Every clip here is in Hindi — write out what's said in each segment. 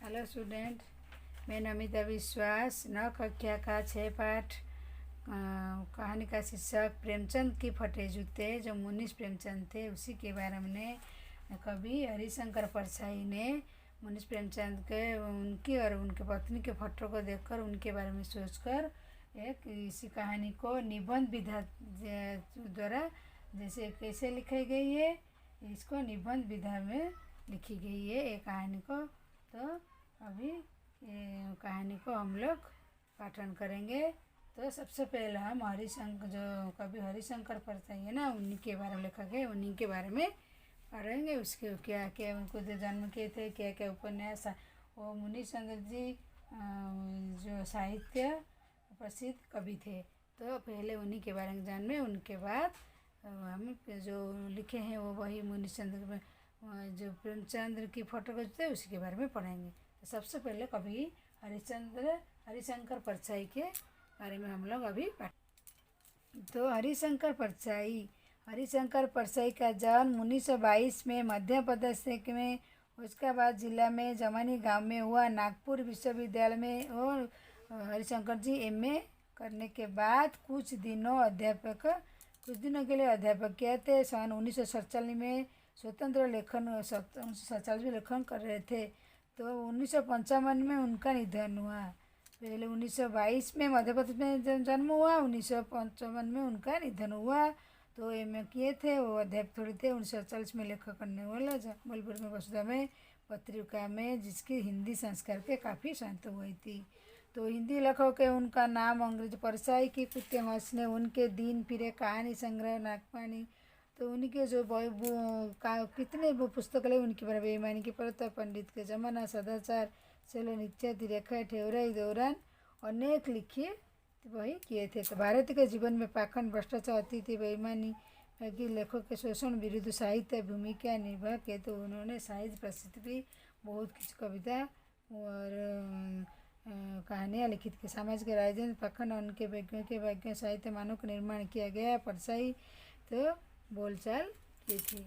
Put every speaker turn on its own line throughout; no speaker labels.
हेलो स्टूडेंट, मैं नमिता विश्वास 9 कक्षा का 6 पाठ कहानी का शीर्षक प्रेमचंद की फटे जूते, जो मुनीष प्रेमचंद थे उसी के बारे में कवि हरिशंकर परछाई ने मुनीष प्रेमचंद के उनकी और उनके पत्नी के फोटो को देखकर उनके बारे में सोचकर एक इसी कहानी को निबंध विधा द्वारा जैसे कैसे लिखी गई है, इसको निबंध विधा में लिखी गई है ये कहानी को। तो अभी कहानी को हम लोग पाठन करेंगे। तो सबसे पहले हम हरिशंकर, जो कवि हरिशंकर परछाई है ना, उन्हीं के बारे में लेखक है, उन्हीं के बारे में पढ़ेंगे। उसके क्या क्या उनको जो जन्म किए थे, क्या क्या उपन्यास, वो मुनीष चंद्र जी जो साहित्य प्रसिद्ध कवि थे। तो पहले उन्हीं के बारे में जाने, उनके बाद हम जो लिखे हैं वो वही मुनीष चंद्र जो प्रेमचंद्र की फोटो खींचते हैं उसी के बारे में पढ़ेंगे। तो सबसे पहले कवि हरिशंकर परछाई के बारे में हम लोग अभी तो हरिशंकर परछाई का जन्म 1922 में मध्य प्रदेश में उसकाबाद जिला में जमानी गांव में हुआ। नागपुर विश्वविद्यालय में और हरिशंकर जी एमए करने के बाद कुछ दिनों के लिए अध्यापक किए थे। सन 1947 में स्वतंत्र लेखन 1947 में लेखन कर रहे थे। तो 1955 में उनका निधन हुआ। पहले 1922 में मध्य प्रदेश में जन्म हुआ, 1955 में उनका निधन हुआ। तो एमए किए थे, वो अध्यापक थोड़े थे। 1948 में लेखन करने वाला जबलपुर में वसुधा में पत्रिका में, जिसकी हिंदी संस्कार के काफ़ी सहायता हुई थी। तो हिंदी लेखक है, उनका नाम अंग्रेज परछाई की कुत्ते हंसने, उनके दिन फिरे कहानी संग्रह नागपानी। तो उनके जो कितने वो पुस्तकालय उनके बारे में, बेईमानी की परत, पंडित के जमाना, सदाचार, चलो नित्य रेखा, ठेवराई दौरान अनेक लिखे वही किए थे। तो भारत के जीवन में पाखंड, भ्रष्टाचार, अतिथि, बेईमानी की लेखक के शोषण विरुद्ध साहित्य भूमिका निभा के। तो उन्होंने साहित्य प्रसिद्ध भी बहुत कुछ कविता और कहानियाँ लिखित की। समाज के राजनीतिक पाखंड, उनके वैज्ञानिक साहित्य मानव का निर्माण किया गया। परछाई तो बोलचाल की थी।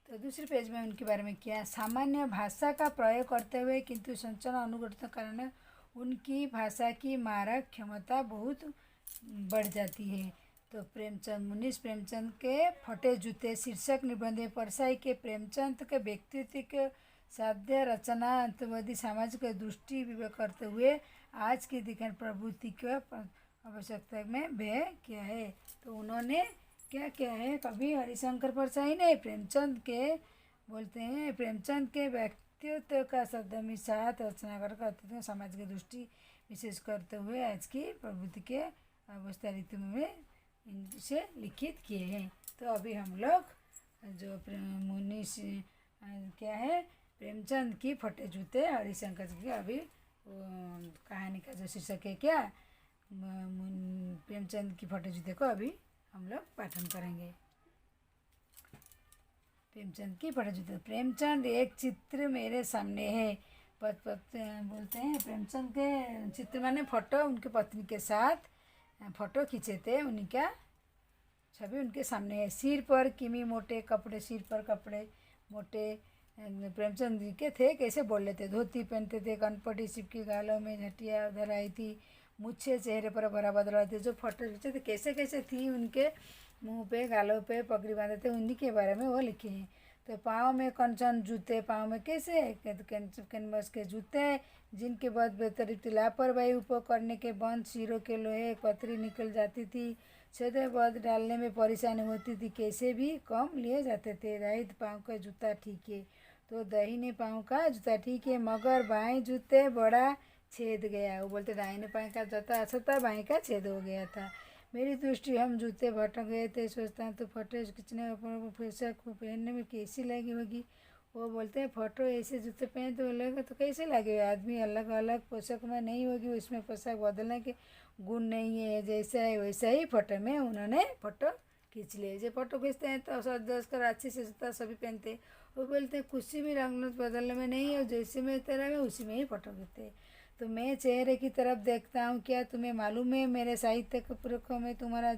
तो दूसरे पेज में उनके बारे में क्या, सामान्य भाषा का प्रयोग करते हुए किंतु संचरण अनुगठन के कारण उनकी भाषा की मारक क्षमता बहुत बढ़ जाती है। तो मुनीष प्रेमचंद के फटे जूते शीर्षक निबंध में परछाई के प्रेमचंद के व्यक्तित्व के साध्य रचना अंतवादी समाज के दृष्टि विवेक करते हुए आज की दिखन प्रवृत्ति के आवश्यकता में व्यय किया है। तो उन्होंने क्या क्या है, कवि हरिशंकर परछाई ने प्रेमचंद के बोलते हैं, प्रेमचंद के व्यक्तित्व का शब्द साथ रचना कर समाज की दृष्टि विशेष करते हुए आज की प्रवृत्ति के अवस्था ऋतु में इनसे लिखित किए हैं। तो अभी हम लोग जो मुनीष क्या है, प्रेमचंद की फटे जूते हरिशंकर जी की अभी कहानी का जो शीर्षक है क्या, प्रेमचंद की फटे जूते को अभी हम लोग पाठन करेंगे। प्रेमचंद की फटे जूते। प्रेमचंद एक चित्र मेरे सामने है। बोलते हैं प्रेमचंद के चित्र माने फोटो, उनके पत्नी के साथ फोटो खींचे थे, उन्हीं का छवि उनके सामने है। सिर पर किमी मोटे कपड़े, सिर पर कपड़े मोटे प्रेमचंद जी के थे। कैसे बोल लेते, धोती पहनते थे, कनपटी सिपकी, गालों में झटिया उधर आई थी, मुझे चेहरे पर बड़ा बदला थे। जो फोटो खींचे थे कैसे कैसे थी, उनके मुंह पे गालों पे पगड़ी बांधे थे, उन्हीं के बारे में वो लिखे हैं। तो पाँव में कंचन जूते, पाँव में कैसे कैनवस के जूते, जिनके बाद बेतरतीब लापरवाही उपयोग करने के बंद सिरों के लोहे पतरी निकल जाती थी, छेदे बाद डालने में परेशानी होती थी, कैसे भी कम लिए जाते थे। राइट पाँव का जूता ठीक है, तो दाहिने पाँव का जूता ठीक है, मगर बाएं जूते बड़ा छेद गया। वो बोलते दाहिने पाँव का जूता अच्छा था, बाएं का छेद हो गया था। मेरी दृष्टि हम जूते भटक गए थे, सोचता हूँ तो फोटो खींचने पोशाक को पहनने में कैसी लगी होगी। वो बोलते हैं फोटो ऐसे जूते पहने तो लगेगा तो कैसे लगे, आदमी अलग अलग पोशाक में नहीं होगी, उसमें पोशाक बदलने के गुण नहीं है, जैसा है वैसा ही फोटो में उन्होंने फोटो खींच लिए। जो फोटो खींचते हैं तो सज धज कर अच्छे से जूता सभी पहनते, वो बोलते हैं कुछ भी रंग बदलने में नहीं है, जैसे में तरह में उसी में ही फोटो खींचते। तो मैं चेहरे की तरफ देखता हूँ, क्या तुम्हें मालूम है मेरे साहित्य के पुरखों में तुम्हारा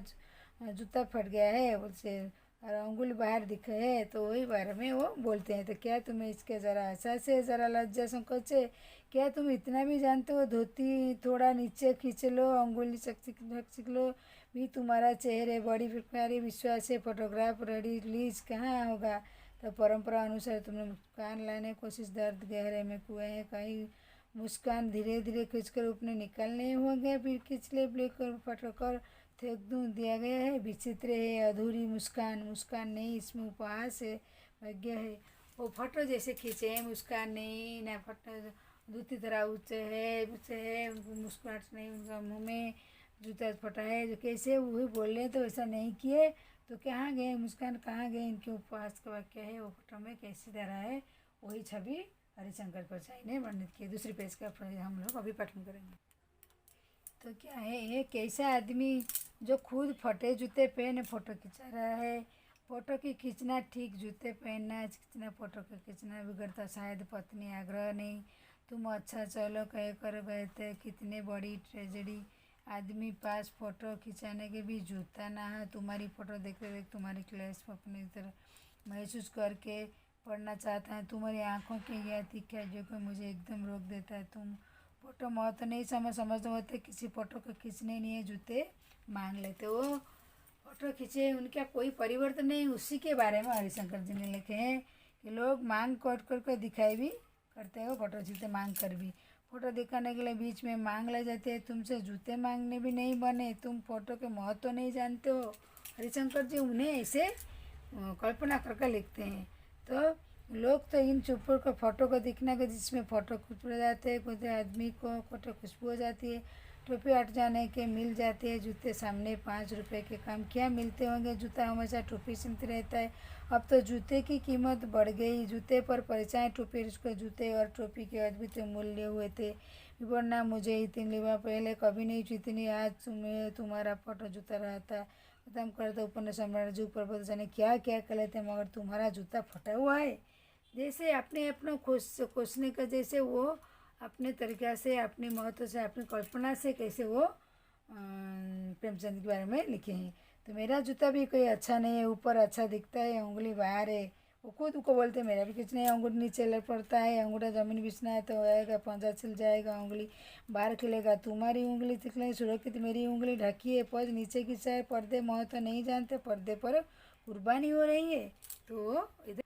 जूता फट गया है। बोलते और अंगुली बाहर दिखे है तो वही बारे में वो बोलते हैं। तो क्या तुम्हें इसके ज़रा ऐसा से ज़रा लज्जा संकोच है? क्या तुम इतना भी जानते हो? धोती थोड़ा नीचे खींच लो, अंगुली सीख लो भी, तुम्हारा चेहरे बड़ी प्यारी विश्वास है, फोटोग्राफ रेडी रिलीज कहाँ होगा? तो परंपरा अनुसार तुमने मुस्कान लाने की कोशिश, दर्द गहरे में कुएं हैं कहीं, मुस्कान धीरे धीरे खींचकर ऊपर निकालने होंगे, फिर खींच ले ब्लेक फटकर फेंक दूँ दिया गया है। विचित्र है, अधूरी मुस्कान, मुस्कान नहीं, इसमें उपहास है, भाग्य है। वो फोटो जैसे खींचे हैं, मुस्कान नहीं ना, फोटो दूसरी तरह ऊँचे है, मुस्कुराहट नहीं, उनका मुँह में जूता फटा है, जो कैसे वही बोल रहे हैं तो ऐसा नहीं किए तो कहाँ गए मुस्कान, कहाँ गए इनके उपवास का वाक्य है वो फोटो में कैसी तरह है, वही छवि हरिशंकर परछाई ने वर्णित की। दूसरी पेज का हम लोग अभी पठन करेंगे। तो क्या है, ये कैसा आदमी जो खुद फटे जूते पहने फ़ोटो खिंचा रहा है। फ़ोटो की खींचना ठीक, जूते पहनना खींचना, फ़ोटो का खींचना बिगड़ता शायद पत्नी आग्रह नहीं, तुम अच्छा चलो कह कर गए थे, कितने बड़ी ट्रेजेडी। आदमी पास फ़ोटो खिंचाने के भी जूता ना है, तुम्हारी फ़ोटो देखते देख तुम्हारी क्लेश अपनी तरह महसूस करके पढ़ना चाहता है, तुम्हारी आँखों की यह तीखा जो कि मुझे एकदम रोक देता है। तुम फ़ोटो महत्व नहीं समझते होते, किसी फ़ोटो को खींचने नहीं है, जूते मांग लेते हो। फ़ोटो खींचे उनका कोई परिवर्तन नहीं, उसी के बारे में हरिशंकर जी ने लिखे हैं कि लोग मांग कर दिखाई भी करते हो, फ़ोटो जूते मांग कर भी। फ़ोटो दिखाने के लिए बीच में मांग ले जाते हैं, तुमसे जूते मांगने भी नहीं बने, तुम फ़ोटो के महत्व नहीं जानते हो। हरिशंकर जी उन्हें ऐसे कल्पना करके लिखते हैं। तो लोग तो इन चुप्पों को फ़ोटो को दिखने के जिसमें फ़ोटो खुशबू जाते हैं, कोई आदमी को फ़ोटो खुशबू हो जाती है, टोपी हट जाने के मिल जाती है, जूते सामने 5 रुपए के काम क्या मिलते होंगे, जूता हमेशा टोपी सिमती रहता है। अब तो जूते की कीमत बढ़ गई, जूते पर परिचय टोपी, उसको जूते और टोपी के अद्भुत मूल्य हुए थे। विवरणा मुझे इतनी पहले कभी नहीं जीतनी, आज तुम्हारा फोटो जूता रहता खत्म कर दो। उपन्यास सम्राट जी ऊपर जाने क्या क्या कर लेते हैं, मगर तुम्हारा जूता फटा हुआ है। जैसे अपने अपना खोजने का, जैसे वो अपने तरीक़ा से, अपनी महत्व से, अपनी कल्पना से कैसे वो प्रेमचंद के बारे में लिखे हैं। तो मेरा जूता भी कोई अच्छा नहीं है, ऊपर अच्छा दिखता है, उंगली बाहर है, वो खुद को बोलते मेरा भी कुछ नहीं है, अंगूठी नीचे लग पड़ता है, अंगूठा ज़मीन बिछना है तो आएगा, पंजा छिल जाएगा, उंगली बाहर खिलेगा, तुम्हारी उंगली तिखले सुरक्षित, मेरी उंगली ढकी है, पज नीचे की है, पर्दे महत्व नहीं जानते, पर्दे पर कुर्बानी हो रही है। तो इधर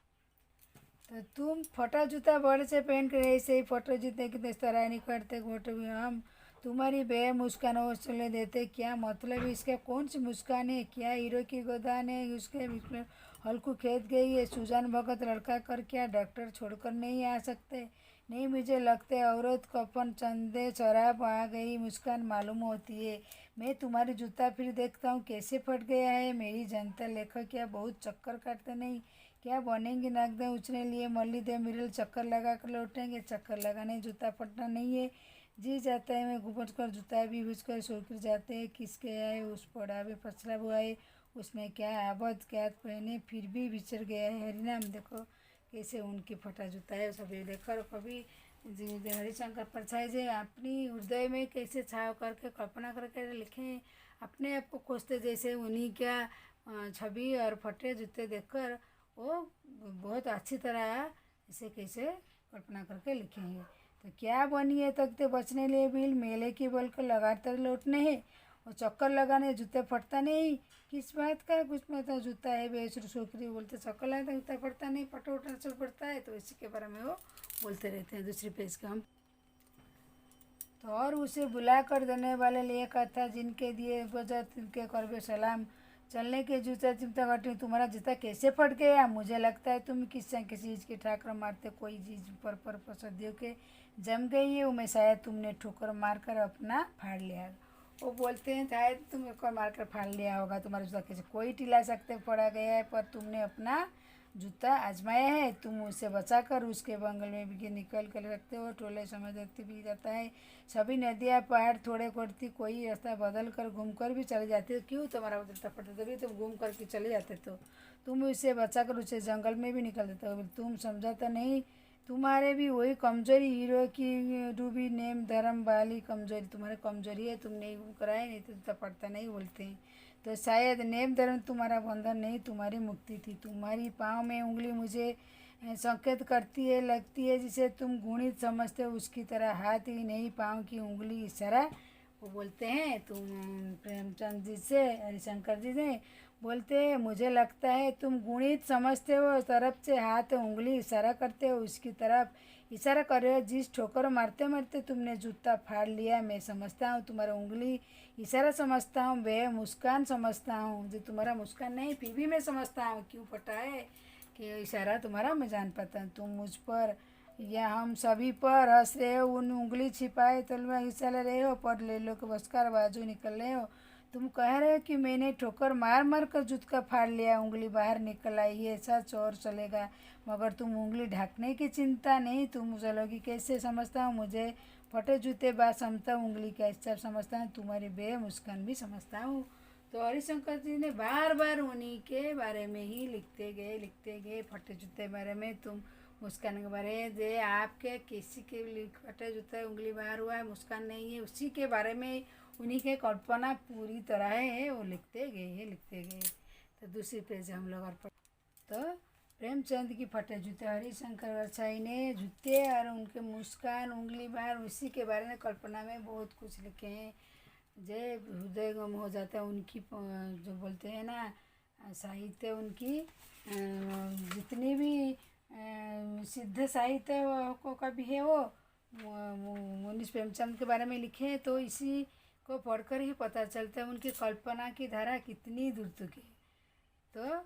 तो तुम फटा जूता बड़े से पहन कर ऐसे ही फटो जूते की तरह नहीं करते, फोटो भी हम तुम्हारी बे मुस्कान चले देते, क्या मतलब है इसका, कौन सी मुस्कान है, क्या हीरो की गोदान है, उसके बीच में हल्कू खेत गई है, सुजान भगत लड़का कर क्या डॉक्टर छोड़कर नहीं आ सकते, नहीं मुझे लगते औरत कफन चंदे शराब आ गई, मुस्कान मालूम होती है। मैं तुम्हारी जूता फिर देखता हूँ कैसे फट गया है, मेरी जनता लेखक क्या बहुत चक्कर काटते नहीं, क्या बनेंगे नागदे उछने लिए मल्ली दे मिरल, चक्कर लगा कर लौटेंगे, चक्कर लगाने जूता फटना नहीं है, जी जाता है मैं घुपट कर जूता भी घुसकर सोकर जाते हैं, किसके आए उस पड़ा भी पछला हुआ है, उसने क्या आबद क्या पहने फिर भी बिछड़ गया है, हरिनाम देखो कैसे उनकी फटा जूता है, सभी देखकर कभी हरिशंकर परछाई जी अपनी हृदय में कैसे छाव करके कल्पना करके लिखे, अपने आप को खोजते जैसे उन्हीं क्या छवि और फटे जूते देखकर वो बहुत अच्छी तरह इसे कैसे कल्पना करके लिखे हैं। तो क्या बनिए तकते बचने लिए बिल मेले की बल को लगातार लौटने हैं, और चक्कर लगाने जूते फटता नहीं, किस बात का कुछ में तो जूता है बेच छोकरी बोलते चक्कर लगाता जूता फटता नहीं, फटो उठा चल पड़ता है, तो इसी के बारे में वो बोलते रहते हैं। दूसरी पेज का हम तो और उसे बुला कर देने वाले लिए कथा, जिनके दिए वजह तिनके करबे सलाम, चलने के जूता चिमटा काटी, तुम्हारा जूता कैसे फट गया, मुझे लगता है तुम किसी चीज़ की ठाकर मारते, कोई चीज़ पर सदियों के जम गई है, उमें शायद तुमने ठोकर मारकर अपना फाड़ लिया। वो बोलते हैं शायद तुम एक मारकर फाड़ लिया होगा, तुम्हारा जूता कैसे कोई टिला सकते पड़ा गया है, पर तुमने अपना जूता आजमाया है, तुम उसे बचाकर उसके बंगल में भी निकल कर रखते हो, टोले समय देखते भी जाता है, सभी नदियाँ पहाड़ थोड़े करती, कोई रास्ता बदल कर घूम कर भी चले जाते हो, क्यों तुम्हारा जूता फटा, तभी तुम घूम कर के चले जाते, तो तुम उसे बचाकर उसे जंगल में भी निकल देते हो, तुम समझाता नहीं, तुम्हारे भी वही कमजोरी, हीरो की डूबी नेम धर्म वाली कमजोरी, तुम्हारी कमजोरी है, तुम नहीं कराए नहीं तो जूता फटता नहीं बोलते हैं। तो शायद नेम धर्म तुम्हारा बंधन नहीं, तुम्हारी मुक्ति थी। तुम्हारी पाँव में उंगली मुझे संकेत करती है, लगती है जिसे तुम गुणित समझते हो उसकी तरह। हाथ ही नहीं, पाँव की उंगली इशारा वो बोलते हैं। तुम प्रेमचंद जी से, हरिशंकर जी से बोलते हैं, मुझे लगता है तुम गुणित समझते हो, तरफ से हाथ उंगली इशारा करते हो उसकी तरफ इशारा कर रहे हो। जिस ठोकर मारते मारते तुमने जूता फाड़ लिया, मैं समझता हूँ तुम्हारा उंगली इशारा समझता हूँ, वे मुस्कान समझता हूँ जो तुम्हारा मुस्कान नहीं, फिर भी मैं समझता हूँ क्यों फटा है कि इशारा तुम्हारा मैं जान पाता हूँ। तुम मुझ पर या हम सभी पर हंस रहे हो, उन उंगली छिपाए तलवा हिस्सा ले रहे हो, पर ले लो के बसकार बाजू निकल रहे हो। तुम कह रहे हो कि मैंने ठोकर मार मार कर जूता फाड़ लिया, उंगली बाहर निकल आई, ये सच और चलेगा, मगर तुम उंगली ढकने की चिंता नहीं। तुम चलोगी कैसे समझता हूँ, मुझे फटे जूते बात समझता हूँ, उंगली का हिस्सा समझता हूँ, तुम्हारी बे मुस्कान भी समझता हूँ। तो हरिशंकर जी ने बार बार उन्हीं के बारे में ही लिखते गए, फटे जूते बारे में, तुम मुस्कान के बारे जे आपके किसी के फटे जूते उंगली बाहर हुआ है, मुस्कान नहीं है, उसी के बारे में उन्हीं के कल्पना पूरी तरह है, वो लिखते गए। तो दूसरी पेज हम लोग और तो प्रेमचंद की फटे जूते, हरिशंकर परछाई ने जूते और उनके मुस्कान उंगली बाहर, उसी के बारे में कल्पना में बहुत कुछ लिखे हैं। जय हृदय गम हो जाता है उनकी, जो बोलते हैं ना साहित्य उनकी, जितनी भी सिद्ध साहित्य को कभी है वो मुंशी प्रेमचंद के बारे में लिखे हैं। तो इसी को पढ़कर ही पता चलता है उनकी कल्पना की धारा कितनी दूर तक है। तो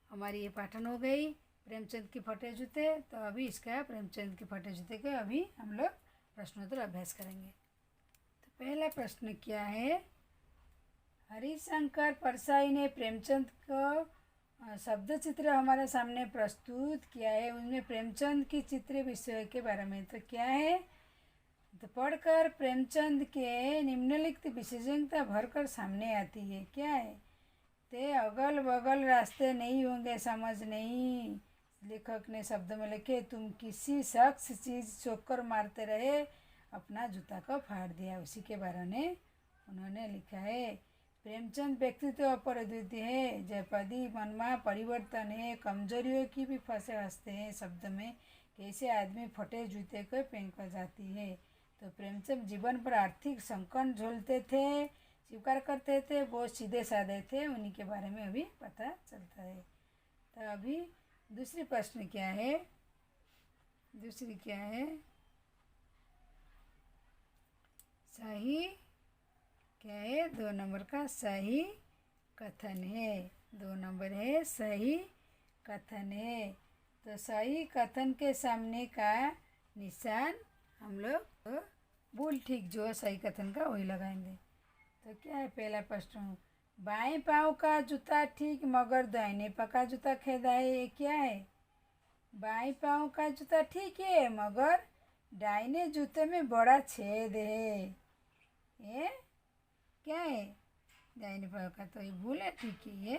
हमारी ये पाठन हो गई प्रेमचंद की फटे जूते। तो अभी इसका प्रेमचंद के फटे जूते का अभी हम लोग प्रश्नोत्तर अभ्यास करेंगे। तो पहला प्रश्न क्या है, हरिशंकर परछाई ने प्रेमचंद को शब्द चित्र हमारे सामने प्रस्तुत किया है, उनमें प्रेमचंद की चित्र विषय के बारे में तो क्या है, तो पढ़कर प्रेमचंद के निम्नलिखित विशेषज्ञता भरकर सामने आती है। क्या है, ते अगल बगल रास्ते नहीं होंगे, समझ नहीं, लेखक ने शब्द में लिखे, तुम किसी शख्स चीज़ चोकर मारते रहे, अपना जूता को फाड़ दिया, उसी के बारे में उन्होंने लिखा है। प्रेमचंद व्यक्तित्व अपरिद्वितीय है, जयपदी मनमा परिवर्तन है, कमजोरियों की भी फंसे हंसते हैं शब्द में, कैसे आदमी फटे जूते को फेंक जाती है। तो प्रेमचंद जीवन पर आर्थिक संकट झेलते थे, स्वीकार करते थे, बहुत सीधे साधे थे, उन्हीं के बारे में अभी पता चलता है। तो अभी दूसरी प्रश्न क्या है, सही क्या है, 2 नंबर का सही कथन है, 2 नंबर है सही कथन है। तो सही कथन के सामने का निशान हम लोग तो भूल ठीक जो सही कथन का वही लगाएंगे। तो क्या है पहला प्रश्न, बाएं पाँव का जूता ठीक मगर दाहिने पाँव का जूता खेदा है, ये क्या है, बाएं पाँव का जूता ठीक है मगर दाहिने जूते में बड़ा छेद है, ये क्या है, दाहिने पाँव का तो ये भूल है, ठीक है ये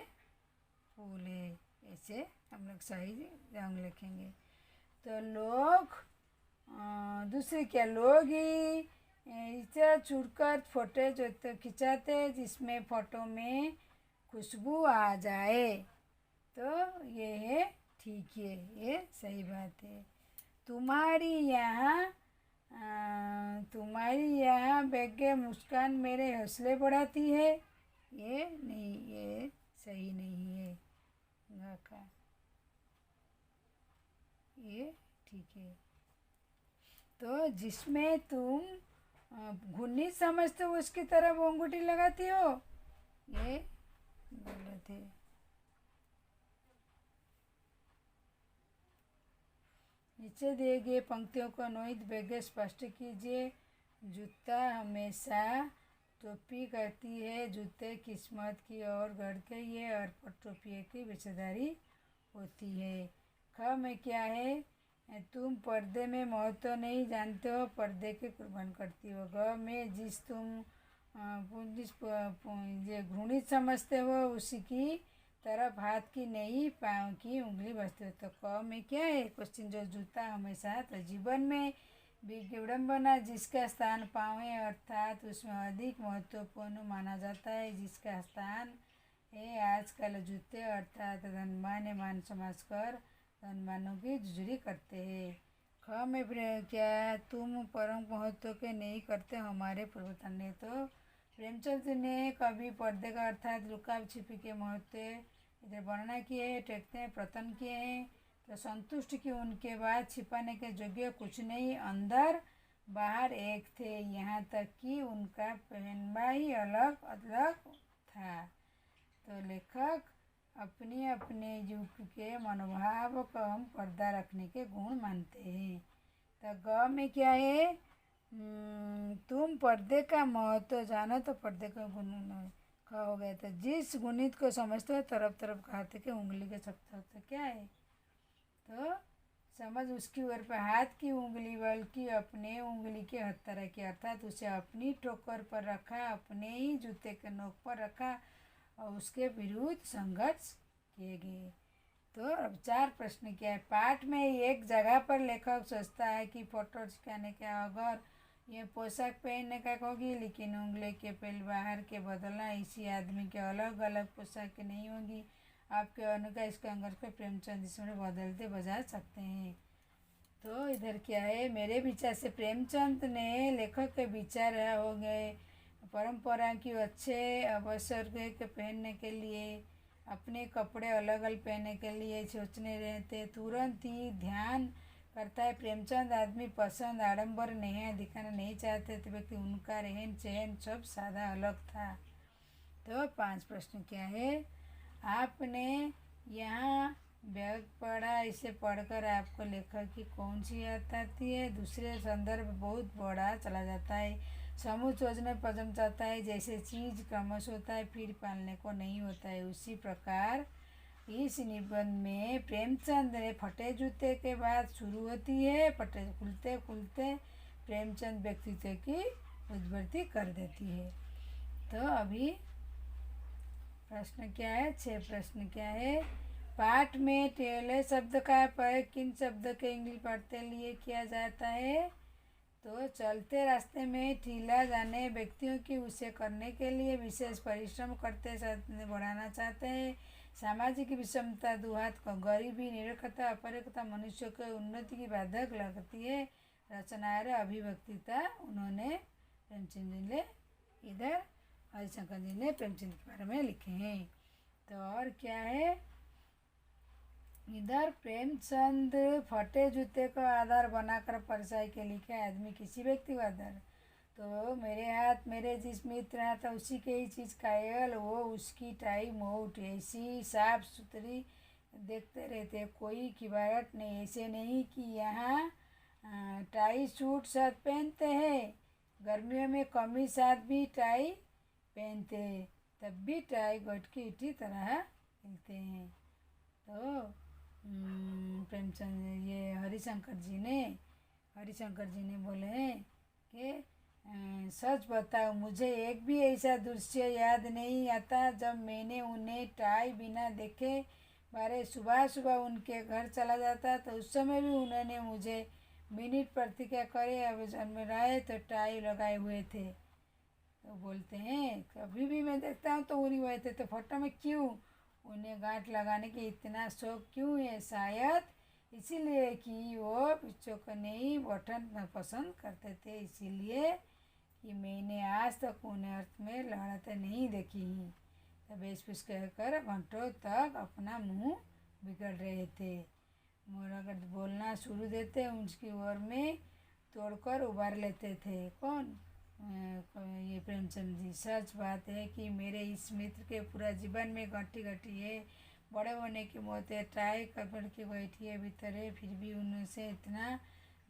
भूल है, ऐसे हम लोग सही रंग लिखेंगे। तो लोग दूसरी क्या, लोग ही इसे छुड़कर फोटो जो तो खिंचाते जिसमें फ़ोटो में खुशबू आ जाए, तो ये है ठीक है, ये सही बात है। तुम्हारी यहाँ बेगे मुस्कान मेरे हौसले बढ़ाती है, ये नहीं, ये सही नहीं है, का ये ठीक है। तो जिसमें तुम घुन्नी समझते हो उसकी तरफ अंगूठी लगाती हो, ये गलत है। नीचे दिए गए पंक्तियों को नोइद बेगे स्पष्ट कीजिए। जूता हमेशा टोपी करती है, जूते किस्मत की ओर गढ़ती है और टोपी की विषयधारी होती है। ख में क्या है, तुम पर्दे में महत्व नहीं जानते हो, पर्दे के कुर्बान करती हो। ग में जिस घृणित समझते हो उसी की तरफ हाथ की नहीं पाँव की उंगली बसते हो। तो क में क्या है क्वेश्चन, जो जूता हमेशा तो जीवन में विडम्बना जिसका स्थान पाँव है, अर्थात उसमें अधिक महत्वपूर्ण माना जाता है, जिसका स्थान ए आजकल जूते अर्थात धनवान मान समझकर धनवानों की जुजरी करते हैं। ख में क्या तुम परम महत्व के नहीं करते हमारे पूर्वतन ने। तो प्रेमचंद ने कभी पर्दे का अर्थात लुका छिपी के महत्व इधर वर्णना किए हैं, टेकते हैं, प्रतन किए हैं। तो संतुष्ट कि उनके बाद छिपाने के योग्य कुछ नहीं, अंदर बाहर एक थे, यहाँ तक कि उनका पहनवा ही अलग अलग था। तो लेखक अपने अपने युग के मनोभाव को हम पर्दा रखने के गुण मानते हैं। तो ग में क्या है, तुम पर्दे का महत्व जानो तो पर्दे का गुण ख हो गया। तो जिस गुणित को समझते हो तरफ तरफ कहते कि उंगली के शब्द तो क्या है, तो समझ उसकी ओर पर हाथ की उंगली बल्कि अपने उंगली के हथेली की, अर्थात उसे अपनी ठोकर पर रखा, अपने ही जूते के नोक पर रखा और उसके विरुद्ध संघर्ष किए गए। तो अब 4 प्रश्न क्या है। पाठ में एक जगह पर लेखक सोचता है कि फोटो चिपकाने का अगर ये पोशाक पहनने का होगी, लेकिन उंगली के पेल बाहर के बदलना इसी आदमी के अलग अलग पोशाक नहीं होगी। आपके अनुसार इसका अंगर को प्रेमचंद इसमें बदलते बजा सकते हैं। तो इधर क्या है, मेरे विचार से प्रेमचंद ने लेखक के विचार हो गए परंपरा की अच्छे अवसर के पहनने के लिए, अपने कपड़े अलग अलग पहनने के लिए सोचने रहते, तुरंत ही ध्यान करता है। प्रेमचंद आदमी पसंद आडंबर नहीं दिखाना नहीं चाहते थे, व्यक्ति उनका रहन सहन सब सादा अलग था। तो 5 प्रश्न क्या है, आपने यहाँ व्यंग पढ़ा, इसे पढ़कर आपको लेखक की कौन सी याद आती है। दूसरे संदर्भ बहुत बड़ा चला जाता है, समूह सोचने पसम चाहता है, जैसे चीज क्रमश होता है फिर पालने को नहीं होता है, उसी प्रकार इस निबंध में प्रेमचंद ने फटे जूते के बाद शुरू होती है, फटे खुलते खुलते प्रेमचंद व्यक्तित्व की उत्पत्ति कर देती है। तो अभी प्रश्न क्या है, 6 प्रश्न क्या है। पाठ में टेले शब्द का प्रयोग किन शब्द के इंग्लिश पढ़ते लिए किया जाता है। तो चलते रास्ते में ठीला जाने व्यक्तियों की उसे करने के लिए विशेष परिश्रम करते बढ़ाना चाहते हैं। सामाजिक विषमता, दुहात को गरीबी, निरक्षरता, अपरिकता मनुष्य को उन्नति की बाधक लगती है। रचनार अभिव्यक्तिता उन्होंने प्रेमचंद जी ने इधर हरिशंकर जी ने प्रेमचंद के बारे में लिखे हैं। तो और क्या है, इधर प्रेमचंद फटे जूते को आधार बनाकर परछाई के लिखे आदमी किसी व्यक्ति का आधार। तो मेरे हाथ मेरे जिस मित्र हाथ उसी के ही चीज़ कायल, वो उसकी टाई मोट ऐसी साफ सुथरी देखते रहते, कोई किबारत नहीं। ऐसे नहीं कि यहाँ टाई सूट शर्ट पहनते हैं, गर्मियों में कमीज साथ भी टाई पहनते हैं, तब भी टाई गट की इसी तरह मिलते हैं। तो प्रेमचंद ये हरिशंकर जी ने बोले हैं कि सच बताओ, मुझे एक भी ऐसा दृश्य याद नहीं आता जब मैंने उन्हें टाई बिना देखे बारे सुबह सुबह उनके घर चला जाता, तो उस समय भी उन्होंने मुझे मिनट प्रतिक्रिया करे, अब जन्म रहे तो टाई लगाए हुए थे। तो बोलते हैं कभी भी मैं देखता हूँ तो उड़ी हुए थे, तो फोटो में क्यों उन्हें गांठ लगाने की इतना शौक क्यों है। शायद इसीलिए कि वो बच्चों को नहीं बटन पसंद करते थे, इसीलिए कि मैंने आज तक उन्हें अर्थ में लड़ाते नहीं देखी ही। तो बेशपुश कहकर घंटों तक अपना मुंह बिगड़ रहे थे। मोर अगर बोलना शुरू देते उसकी ओर में तोड़कर उबार लेते थे। कौन, ये प्रेमचंद जी। सच बात है कि मेरे इस मित्र के पूरा जीवन में घटी घटी है, बड़े होने की मौत है, टाई कपड़ के बैठी है भीतर है, फिर भी उनसे इतना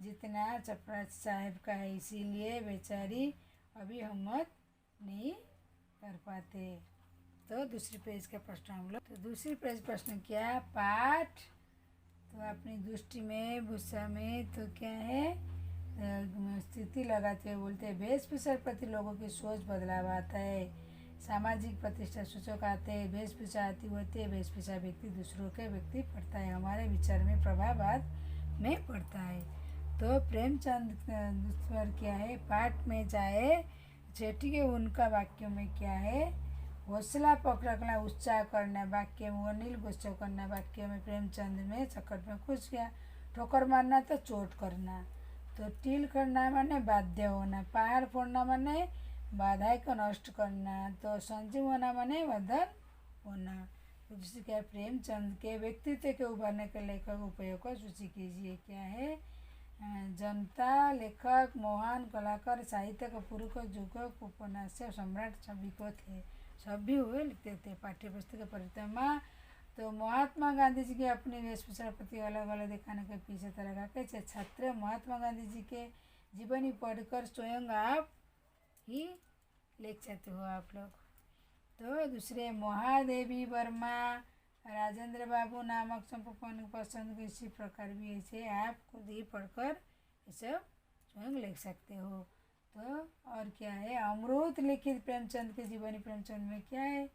जितना चपड़ा साहब का है, इसीलिए बेचारी अभी हिम्मत नहीं कर पाते। तो दूसरी पेज का प्रश्न हम लोग, तो दूसरी पेज प्रश्न क्या, पाठ तो अपनी दृष्टि में भूसा में तो क्या है स्थिति लगाते हुए बोलते हैं, वेशभूषा प्रति लोगों की सोच बदलाव आता है, सामाजिक प्रतिष्ठा सूचक आते हैं, वेशभूषा आती होती है, वेशभूषा व्यक्ति दूसरों के व्यक्ति पड़ता है, हमारे विचार में प्रभाव बाद में पड़ता है। तो प्रेमचंद पर क्या है, पाठ में चाहे छठी के उनका वाक्यों में क्या है, हौसला पकड़ना, उत्साह करना, वाक्य में अनिल गोस्वामी करना, वाक्य में प्रेमचंद में चक्कर में घुस गया। ठोकर मारना तो चोट करना, तो टील करना माने बाध्य होना, पहाड़ फोड़ना माने बाधाएं को नष्ट करना, तो संजीव होना माने वधन होना। तो दूसरी क्या है, प्रेमचंद के व्यक्तित्व के उभरने के लेखक उपयोग को सूची कीजिए। क्या है, जनता, लेखक, महान कलाकार, साहित्य का पुरुष, जुगक, उपन्यास सम्राट सभी को थे, सभी हुए लिखते थे। पाठ्य पुस्तक परिक्रमा, तो महात्मा गांधी जी के अपनी वेशभूषा प्रति अलग अलग दिखाने के पीछे तरह का छात्र महात्मा गांधी जी के जीवनी पढ़कर स्वयं आप ही लिख सकते हो आप लोग। तो दूसरे, महादेवी वर्मा, राजेंद्र बाबू नामक संपूर्ण पसंद इसी प्रकार भी ऐसे आप खुद ही पढ़कर ये सब स्वयं लिख सकते हो। तो और क्या है, अमृत लिखित प्रेमचंद की जीवनी, प्रेमचंद में क्या है,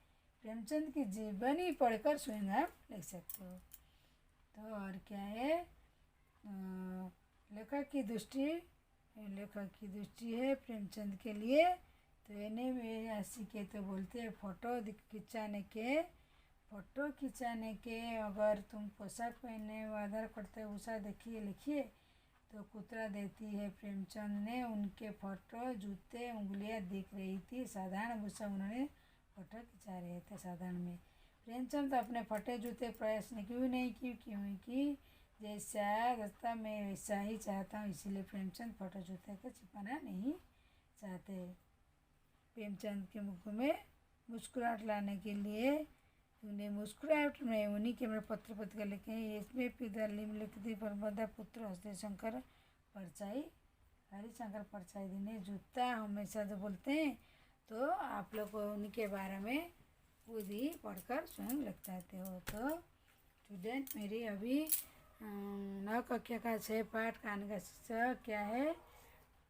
प्रेमचंद की जीवनी पढ़कर स्वयं आप लिख सकते हो। तो और क्या है, लेखक की दृष्टि है प्रेमचंद के लिए। तो इन्हें में ऐसी के तो बोलते हैं फोटो खिंचाने के अगर तुम पोशाक पहने आधार करते उषा देखिए लिखिए, तो कुतरा देती है। प्रेमचंद ने उनके फोटो, जूते, उंगलियां दिख रही थी, साधारण भूषा उन्होंने फोटो खिंचा रहे थे साधारण में। प्रेमचंद अपने फटे जूते प्रयास ने क्यों नहीं की, क्योंकि जैसा रास्ता मैं वैसा ही चाहता हूँ, इसीलिए प्रेमचंद फोटो जूते को छिपाना नहीं चाहते। प्रेमचंद के मुख में मुस्कुराहट लाने के लिए उन्हें मुस्कुराहट में उन्हीं के मेरे पत्र पत्रिका लिखे हैं। इसमें पिता निम्नलिखित परमदा पुत्र हरिशंकर परचाई ने जूता हमेशा जो बोलते हैं, तो आप लोग उन्हीं के बारे में खुद ही पढ़कर स्वयं लिख सकते हो। तो स्टूडेंट मेरी अभी 9 कक्षा का 6 पाठ कान का शीर्षक क्या है,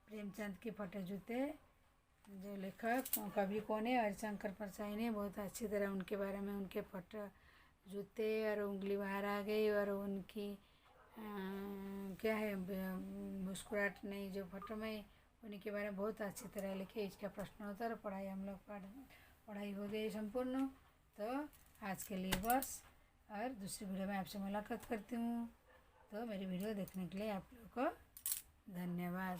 प्रेमचंद के फटे जूते। जो लेखक कवि कौन है, हरिशंकर परचाई ने बहुत अच्छी तरह उनके बारे में, उनके फटे जूते और उंगली बाहर आ गई और उनकी क्या है मुस्कुराहट नहीं जो फोटो में, उन्हीं के बारे में बहुत अच्छी तरह लिखे। इसका प्रश्नोत्तर पढ़ाई हम लोग पढ़ाई हो गई संपूर्ण। तो आज के लिए बस, और दूसरी वीडियो में आपसे मुलाकात करती हूँ। तो मेरी वीडियो देखने के लिए आप लोगों को धन्यवाद।